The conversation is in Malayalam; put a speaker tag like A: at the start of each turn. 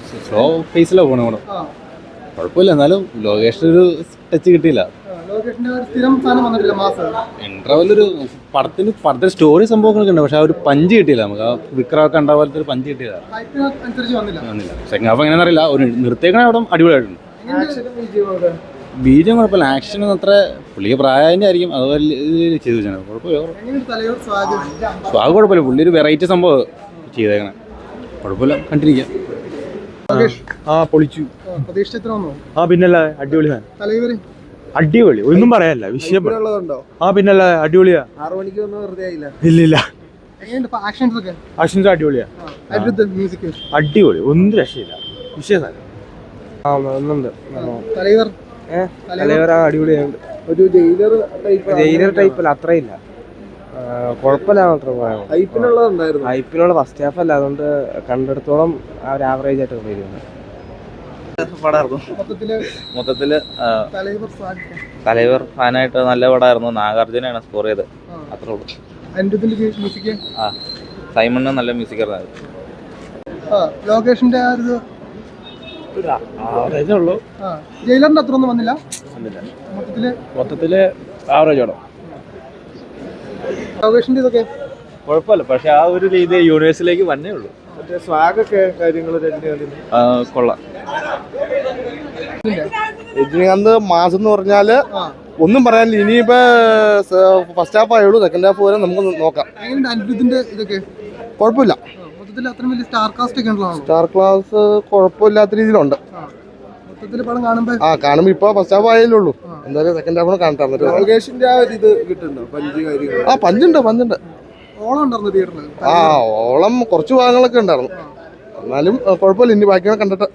A: സ്ലോ ഫേസിലാണ് പോകണം കൂടെ. കുഴപ്പമില്ല, എന്നാലും ലോകേഷിനൊരു ടച്ച് കിട്ടിയില്ല. ഇന്റർവെല്ലൊരു പടത്തിന് സ്റ്റോറി സംഭവങ്ങളൊക്കെ ഉണ്ട്, പക്ഷെ ആ ഒരു പഞ്ച് കിട്ടിയില്ല നമുക്ക്. ആ വിക്രമൊക്കെ കണ്ട പോലത്തെ ഒരു പഞ്ച് കിട്ടിയില്ല. വന്നില്ല. സെക്കൻഡ് ഹാഫ് എങ്ങനെയാണെന്ന് അറിയില്ല. ഒരു നിർത്തേക്കണ അവിടെ അടിപൊളിയായിട്ടുണ്ട്. ബീജം കുഴപ്പമില്ല, ആക്ഷനൊന്നും അത്ര പുള്ളിക്ക് പ്രായതിൻ്റെ ആയിരിക്കും, അതുപോലെ ചെയ്തു വെച്ചാൽ കുഴപ്പമില്ല. സ്വാഗ് കുഴപ്പമില്ല, പുള്ളി ഒരു വെറൈറ്റി സംഭവം ചെയ്തേക്കണേ. കുഴപ്പമില്ല, കണ്ടിരിക്കാം.
B: പൊളിച്ചു. പിന്നല്ല അടിപൊളി, അടിപൊളി, ഒന്നും പറയാനില്ല. വിഷയം പിന്നല്ല അടിപൊളിയാ. 6 മണിക്ക് ഇല്ലില്ല. ആക്ഷൻസ് അടിപൊളിയാ, അടിപൊളി, ഒന്നും രക്ഷയില്ല. വിഷയം അടിപൊളിയായിട്ട്. ഒരു ജയിലർ ടൈപ്പ് അല്ല, അത്രയില്ല, കുഴപ്പമില്ല. ഹൈപ്പിനുള്ള ഫസ്റ്റ് ഹാഫ് അല്ല, അതുകൊണ്ട് കണ്ടെടുത്തോളം ആ ഒരു ആവറേജ് ആയിട്ട് വരുന്നത്
C: മൊത്തത്തില് തലൈവർ ഫാനായിട്ട് നല്ല പടമായിരുന്നു. നാഗാർജുനാണ് സ്കോർ ചെയ്ത്, അത്രേ ഉള്ളൂ. സൈമണ് നല്ല മ്യൂസിക് ആയിരുന്നു.
D: ലോകേഷിന്റെ ജയിലറിന്റെ അത്ര ഒന്നും വന്നില്ല.
B: മൊത്തത്തില് ആവറേജ്.
D: ലോകേഷിന്റെ ഇതൊക്കെ
B: കുഴപ്പമില്ല, പക്ഷെ ആ ഒരു രീതി യൂണിവേഴ്സിലേക്ക് വന്നേ ഉള്ളൂ. സ്വാഗൊക്കെ കാര്യങ്ങൾ
C: കൊള്ളാം.
E: രജനീകാന്ത് മാസം എന്ന് പറഞ്ഞാല് ഒന്നും പറയാനില്ല. ഇനിയിപ്പോ ഫസ്റ്റ് ഹാഫ് ആയുള്ളൂ, സെക്കൻഡ് ഹാഫ് വരെ നമുക്ക് നോക്കാം. കുഴപ്പമില്ല, സ്റ്റാർ ക്ലാസ് കുഴപ്പമില്ലാത്ത രീതിയിലുണ്ട്. കാണുമ്പോ ഇപ്പൊ ഫസ്റ്റ് ഹാഫ് ആയല്ലേ, എന്തായാലും സെക്കൻഡ് ഹാഫ് കാണാൻ.
D: ലോകേഷിന്റെ ആ ഒരു ഇത് കിട്ടുന്നുണ്ടോ, പഞ്ച് കാര്യങ്ങൾ?
E: പഞ്ചുണ്ട്. ഓളം കുറച്ച് ഭാഗങ്ങളൊക്കെ ഉണ്ടായിരുന്നു, എന്നാലും കുഴപ്പമില്ല. ഇനി ബാക്കിയൊക്കെ കണ്ടിട്ട്